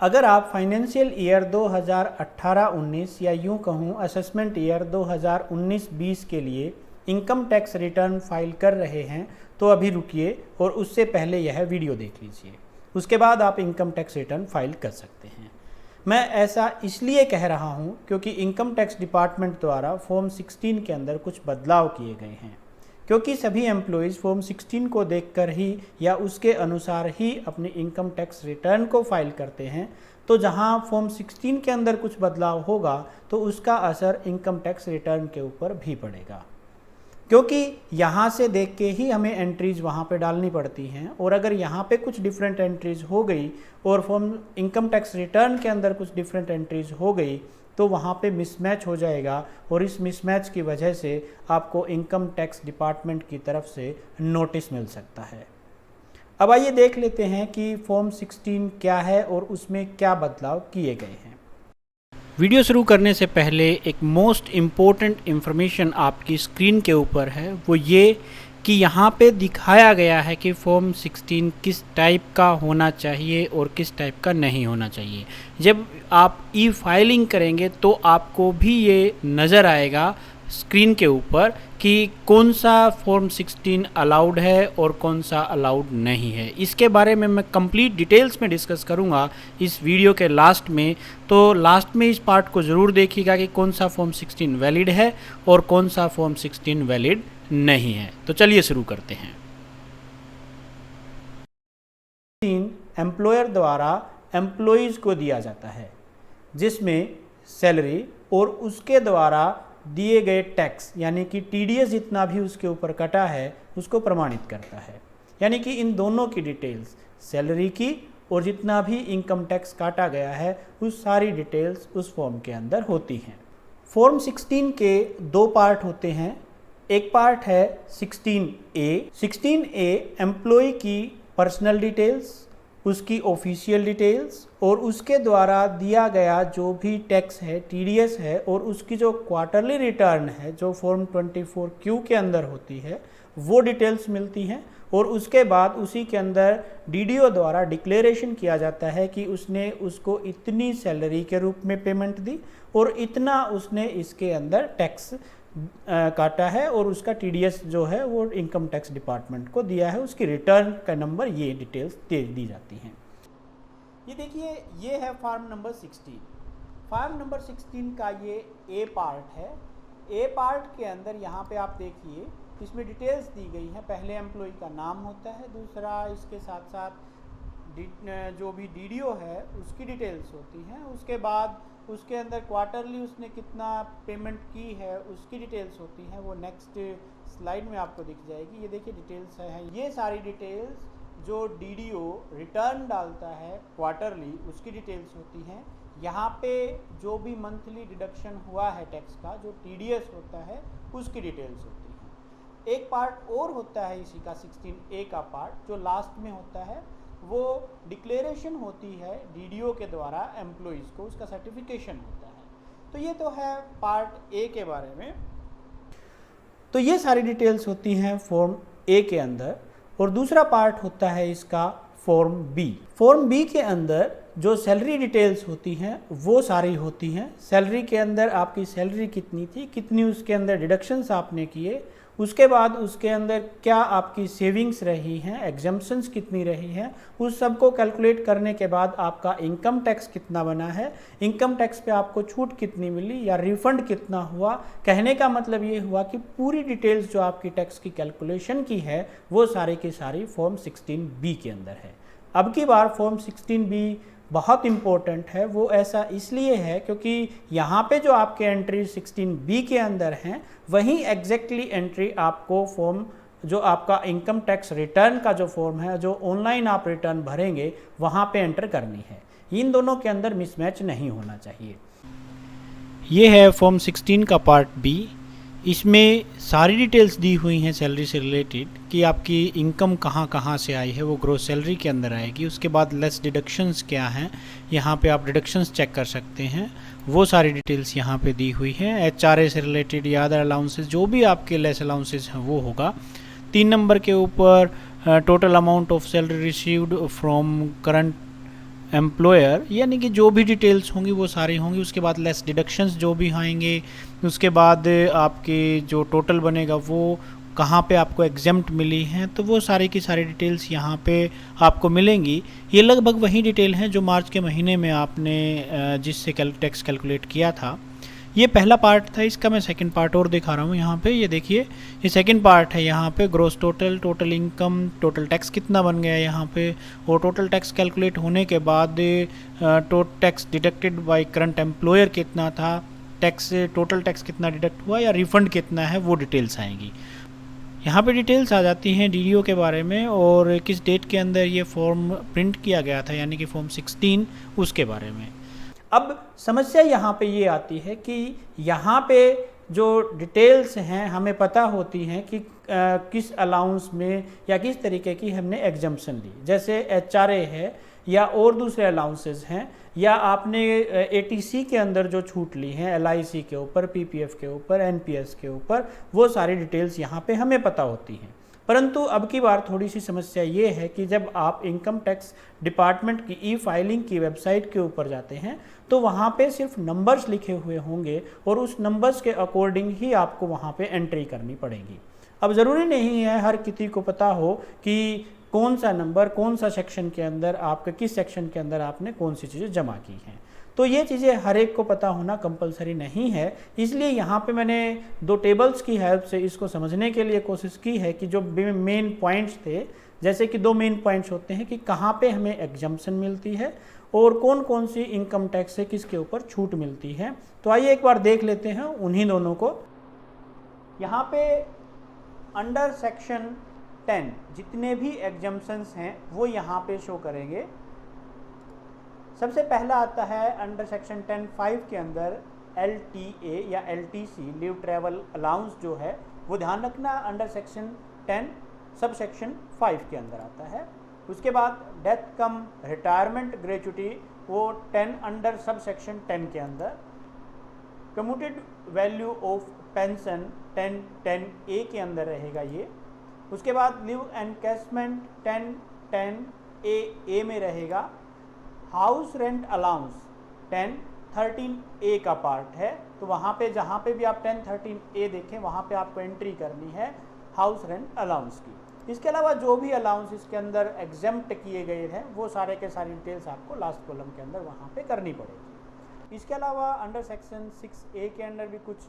अगर आप financial year 2018-19 या यूं कहूं असेसमेंट ईयर 2019-20 के लिए इनकम टैक्स रिटर्न फाइल कर रहे हैं तो अभी रुकिए और उससे पहले यह वीडियो देख लीजिए। उसके बाद आप इनकम टैक्स रिटर्न फाइल कर सकते हैं। मैं ऐसा इसलिए कह रहा हूं क्योंकि इनकम टैक्स डिपार्टमेंट द्वारा फॉर्म 16 के अंदर कुछ बदलाव किए गए हैं, क्योंकि सभी एम्प्लॉयज़ फॉर्म 16 को देखकर ही या उसके अनुसार ही अपनी इनकम टैक्स रिटर्न को फाइल करते हैं। तो जहां फॉर्म 16 के अंदर कुछ बदलाव होगा तो उसका असर इनकम टैक्स रिटर्न के ऊपर भी पड़ेगा, क्योंकि यहाँ से देख के ही हमें एंट्रीज वहाँ पे डालनी पड़ती हैं। और अगर यहाँ पे कुछ डिफरेंट एंट्रीज हो गई और फॉर्म इनकम टैक्स रिटर्न के अंदर कुछ डिफरेंट एंट्रीज हो गई तो वहाँ पे मिसमैच हो जाएगा और इस मिसमैच की वजह से आपको इनकम टैक्स डिपार्टमेंट की तरफ से नोटिस मिल सकता है। अब आइए देख लेते हैं कि फॉर्म 16 क्या है और उसमें क्या बदलाव किए गए हैं। वीडियो शुरू करने से पहले एक मोस्ट इम्पोर्टेंट इन्फॉर्मेशन आपकी स्क्रीन के ऊपर है, वो ये कि यहाँ पे दिखाया गया है कि फॉर्म 16 किस टाइप का होना चाहिए और किस टाइप का नहीं होना चाहिए। जब आप ई फाइलिंग करेंगे तो आपको भी ये नज़र आएगा स्क्रीन के ऊपर कि कौन सा फॉर्म 16 अलाउड है और कौन सा अलाउड नहीं है। इसके बारे में मैं कंप्लीट डिटेल्स में डिस्कस करूंगा इस वीडियो के लास्ट में। तो लास्ट में इस पार्ट को ज़रूर देखिएगा कि कौन सा फॉर्म 16 वैलिड है और कौन सा फॉर्म 16 वैलिड नहीं है। तो चलिए शुरू करते हैं। एम्प्लॉयर द्वारा एम्प्लॉयज़ को दिया जाता है, जिसमें सैलरी और उसके द्वारा दिए गए टैक्स यानी कि टीडीएस जितना भी उसके ऊपर कटा है उसको प्रमाणित करता है। यानी कि इन दोनों की डिटेल्स, सैलरी की और जितना भी इनकम टैक्स काटा गया है उस सारी डिटेल्स उस फॉर्म के अंदर होती हैं। फॉर्म 16 के दो पार्ट होते हैं। एक पार्ट है 16A। 16A एम्प्लॉय की पर्सनल डिटेल्स, उसकी ऑफिशियल डिटेल्स और उसके द्वारा दिया गया जो भी टैक्स है, टीडीएस है और उसकी जो क्वार्टरली रिटर्न है जो फॉर्म 24Q के अंदर होती है वो डिटेल्स मिलती हैं। और उसके बाद उसी के अंदर डीडीओ द्वारा डिक्लेरेशन किया जाता है कि उसने उसको इतनी सैलरी के रूप में पेमेंट दी और इतना उसने इसके अंदर टैक्स काटा है और उसका टीडीएस जो है वो इनकम टैक्स डिपार्टमेंट को दिया है। उसकी रिटर्न का नंबर, ये डिटेल्स दी जाती हैं। ये देखिए, ये है फॉर्म नंबर 16। फॉर्म नंबर 16 का ये ए पार्ट है। ए पार्ट के अंदर यहाँ पे आप देखिए इसमें डिटेल्स दी गई हैं। पहले एम्प्लॉय का नाम होता है, दूसरा इसके साथ साथ जो भी डीडीओ है उसकी डिटेल्स होती हैं। उसके बाद उसके अंदर क्वार्टरली उसने कितना पेमेंट की है उसकी डिटेल्स होती हैं। वो नेक्स्ट स्लाइड में आपको दिख जाएगी। ये देखिए डिटेल्स है, ये सारी डिटेल्स जो डीडीओ रिटर्न डालता है क्वार्टरली उसकी डिटेल्स होती हैं। यहाँ पे जो भी मंथली डिडक्शन हुआ है टैक्स का, जो टीडीएस होता है उसकी डिटेल्स होती हैं। एक पार्ट और होता है इसी का 16A का पार्ट जो लास्ट में होता है, वो डिक्लेरेशन होती है डीडीओ के द्वारा एम्प्लॉइज़ को, उसका सर्टिफिकेशन होता है। तो ये तो है पार्ट ए के बारे में। तो ये सारी डिटेल्स होती हैं फॉर्म ए के अंदर। और दूसरा पार्ट होता है इसका फॉर्म बी। फॉर्म बी के अंदर जो सैलरी डिटेल्स होती हैं वो सारी होती हैं। सैलरी के अंदर आपकी सैलरी कितनी थी, कितनी उसके अंदर डिडक्शंस आपने किए, उसके बाद उसके अंदर क्या आपकी सेविंग्स रही हैं, एग्जम्पशंस कितनी रही हैं, उस सब को कैलकुलेट करने के बाद आपका इनकम टैक्स कितना बना है, इनकम टैक्स पे आपको छूट कितनी मिली या रिफंड कितना हुआ। कहने का मतलब ये हुआ कि पूरी डिटेल्स जो आपकी टैक्स की कैलकुलेशन की है वो सारी की सारी फॉर्म 16B के अंदर है। अब की बार फॉर्म 16B बहुत इम्पोर्टेंट है। वो ऐसा इसलिए है क्योंकि यहाँ पे जो आपके एंट्री 16B के अंदर हैं वहीं एग्जैक्टली एंट्री आपको फॉर्म जो आपका इनकम टैक्स रिटर्न का जो फॉर्म है, जो ऑनलाइन आप रिटर्न भरेंगे वहाँ पे एंटर करनी है। इन दोनों के अंदर मिसमैच नहीं होना चाहिए। ये है फॉर्म 16 का पार्ट बी। इसमें सारी डिटेल्स दी हुई हैं सैलरी से रिलेटेड कि आपकी इनकम कहाँ कहाँ से आई है, वो ग्रोस सैलरी के अंदर आएगी। उसके बाद लेस डिडक्शंस क्या हैं, यहाँ पे आप डिडक्शंस चेक कर सकते हैं, वो सारी डिटेल्स यहाँ पे दी हुई हैं। एचआरए से रिलेटेड या अदर अलाउंसेस जो भी आपके लेस अलाउंसेस हैं वो होगा। 3 नंबर के ऊपर total amount of salary received from current employer, यानी कि जो भी डिटेल्स होंगी वो सारी होंगी। उसके बाद लेस डिडक्शंस जो भी आएंगे, उसके बाद आपके जो टोटल बनेगा वो कहाँ पे आपको एग्जेम्प्ट मिली हैं, तो वो सारी की सारी डिटेल्स यहाँ पे आपको मिलेंगी। ये लगभग वही डिटेल हैं जो मार्च के महीने में आपने जिससे टैक्स कैलकुलेट किया था। ये पहला पार्ट था, इसका मैं सेकंड पार्ट और दिखा रहा हूँ यहाँ पे। ये देखिए, ये सेकंड पार्ट है। यहाँ पे gross total, total income, total tax कितना बन गया है यहाँ पे, और टोटल टैक्स कैलकुलेट होने के बाद tax deducted by current employer कितना था, टैक्स टोटल टैक्स कितना डिडक्ट हुआ या रिफंड कितना है, वो डिटेल्स आएंगी। यहाँ पे डिटेल्स आ जाती हैं डीडीओ के बारे में और किस डेट के अंदर ये फॉर्म प्रिंट किया गया था, यानी कि फॉर्म 16, उसके बारे में। अब समस्या यहाँ पे ये आती है कि यहाँ पे जो डिटेल्स हैं हमें पता होती हैं कि किस अलाउंस में या किस तरीके की हमने एग्जम्पशन ली, जैसे एचआरए है या और दूसरे अलाउंसेस हैं, या आपने एटीसी के अंदर जो छूट ली हैं एलआईसी के ऊपर, पीपीएफ के ऊपर, एनपीएस के ऊपर, वो सारी डिटेल्स यहाँ पे हमें पता होती हैं। परंतु अब की बार थोड़ी सी समस्या ये है कि जब आप इनकम टैक्स डिपार्टमेंट की ई फाइलिंग की वेबसाइट के ऊपर जाते हैं तो वहाँ पे सिर्फ नंबर्स लिखे हुए होंगे और उस नंबर्स के अकॉर्डिंग ही आपको वहाँ पे एंट्री करनी पड़ेगी। अब ज़रूरी नहीं है हर किसी को पता हो कि कौन सा नंबर कौन सा सेक्शन के अंदर आपके, किस सेक्शन के अंदर आपने कौन सी चीज़ें जमा की हैं। तो ये चीज़ें हर एक को पता होना कंपलसरी नहीं है। इसलिए यहाँ पे मैंने दो टेबल्स की हेल्प से इसको समझने के लिए कोशिश की है कि जो मेन पॉइंट्स थे, जैसे कि दो मेन पॉइंट्स होते हैं कि कहाँ पे हमें एग्जम्पशन मिलती है और कौन कौन सी इनकम टैक्स से किसके ऊपर छूट मिलती है। तो आइए एक बार देख लेते हैं उन्हीं दोनों को। यहाँ पे अंडर सेक्शन 10 जितने भी एग्जम्पशंस हैं वो यहाँ पे शो करेंगे। सबसे पहला आता है अंडर सेक्शन 10(5) के अंदर LTA या LTC, लीव ट्रैवल अलाउंस जो है वो ध्यान रखना अंडर सेक्शन 10 सब सेक्शन 5 के अंदर आता है। उसके बाद डेथ कम रिटायरमेंट ग्रेचुटी वो 10 अंडर सब सेक्शन 10 के अंदर। Commuted value of pension 10(10)A के अंदर रहेगा ये। उसके बाद लीव एनकैशमेंट 10(10)A में रहेगा। हाउस रेंट अलाउंस 10(13)A का पार्ट है, तो वहाँ पे जहाँ पे भी आप 10(13)A देखें वहाँ पे आपको एंट्री करनी है हाउस रेंट अलाउंस की। इसके अलावा जो भी अलाउंस इसके अंदर एग्जेम्प्ट किए गए हैं वो सारे के सारी डिटेल्स आपको लास्ट कॉलम के अंदर वहाँ पे करनी पड़ेगी। इसके अलावा अंडर सेक्शन 6A के अंदर भी कुछ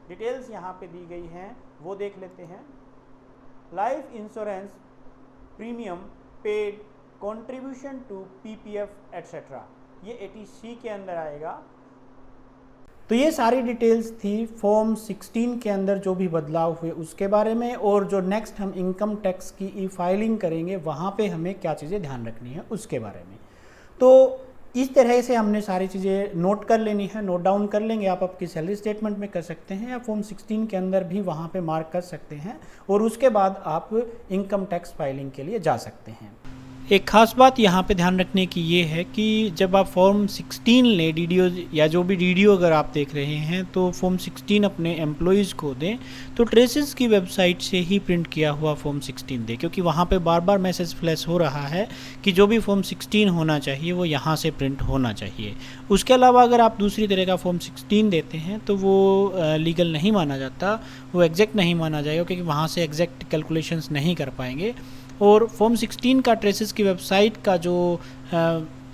डिटेल्स यहाँ पे दी गई हैं, वो देख लेते हैं। Life insurance premium paid contribution to PPF etcetera, ये 80C के अंदर आएगा। तो ये सारी डिटेल्स थी फॉर्म 16 के अंदर जो भी बदलाव हुए उसके बारे में, और जो नेक्स्ट हम इनकम टैक्स की ई फाइलिंग करेंगे वहाँ पे हमें क्या चीज़ें ध्यान रखनी है उसके बारे में। तो इस तरह से हमने सारी चीज़ें नोट कर लेनी है, नोट डाउन कर लेंगे। आप आपकी सैलरी स्टेटमेंट में कर सकते हैं या फॉर्म 16 के अंदर भी वहाँ पे मार्क कर सकते हैं, और उसके बाद आप इनकम टैक्स फाइलिंग के लिए जा सकते हैं। एक खास बात यहाँ पे ध्यान रखने की ये है कि जब आप फॉर्म 16 लें, डीडीओ या जो भी डीडीओ अगर आप देख रहे हैं तो फॉर्म 16 अपने एम्प्लॉयज़ को दें तो ट्रेसेस की वेबसाइट से ही प्रिंट किया हुआ फॉर्म 16 दें, क्योंकि वहाँ पे बार बार मैसेज फ्लैश हो रहा है कि जो भी फॉर्म 16 होना चाहिए वो यहाँ से प्रिंट होना चाहिए। उसके अलावा अगर आप दूसरी तरह का फॉर्म 16 देते हैं तो वो लीगल नहीं माना जाता, वो एग्जैक्ट नहीं माना जाएगा, क्योंकि वहाँ से एग्जैक्ट कैलकुलेशंस नहीं कर पाएंगे। और फॉर्म 16 का ट्रेसेस की वेबसाइट का जो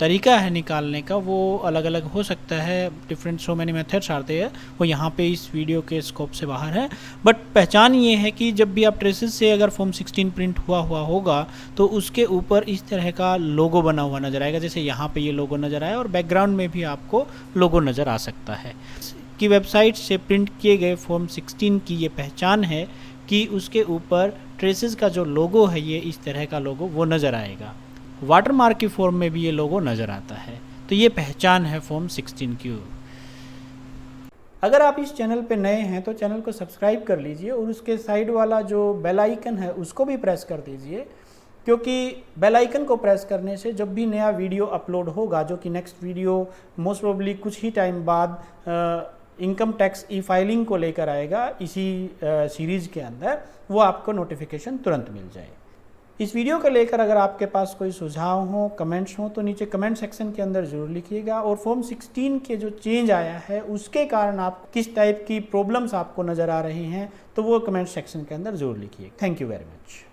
तरीका है निकालने का वो अलग अलग हो सकता है, डिफरेंट सो मैनी मेथड्स आते हैं, वो यहाँ पे इस वीडियो के स्कोप से बाहर है। बट पहचान ये है कि जब भी आप ट्रेसेस से अगर फॉर्म 16 प्रिंट हुआ होगा तो उसके ऊपर इस तरह का लोगो बना हुआ नज़र आएगा, जैसे यहाँ पे ये लोगो नज़र आया, और बैकग्राउंड में भी आपको लोगो नज़र आ सकता है। कि वेबसाइट से प्रिंट किए गए फॉर्म 16 की ये पहचान है कि उसके ऊपर ट्रेसेस का जो लोगो है ये इस तरह का लोगो वो नज़र आएगा। वाटरमार्क की फॉर्म में भी ये लोगो नज़र आता है, तो ये पहचान है फॉर्म 16 की। अगर आप इस चैनल पे नए हैं तो चैनल को सब्सक्राइब कर लीजिए और उसके साइड वाला जो बेल आइकन है उसको भी प्रेस कर दीजिए, क्योंकि बेल आइकन को प्रेस करने से जब भी नया वीडियो अपलोड होगा, जो कि नेक्स्ट वीडियो मोस्ट प्रोबेबली कुछ ही टाइम बाद इनकम टैक्स ई फाइलिंग को लेकर आएगा इसी सीरीज़ के अंदर, वो आपको नोटिफिकेशन तुरंत मिल जाए। इस वीडियो को लेकर अगर आपके पास कोई सुझाव हो, कमेंट्स हो, तो नीचे कमेंट सेक्शन के अंदर जरूर लिखिएगा। और फॉर्म 16 के जो चेंज आया है उसके कारण आप किस टाइप की प्रॉब्लम्स आपको नज़र आ रही हैं, तो वो कमेंट सेक्शन के अंदर जरूर लिखिए। Thank you very much.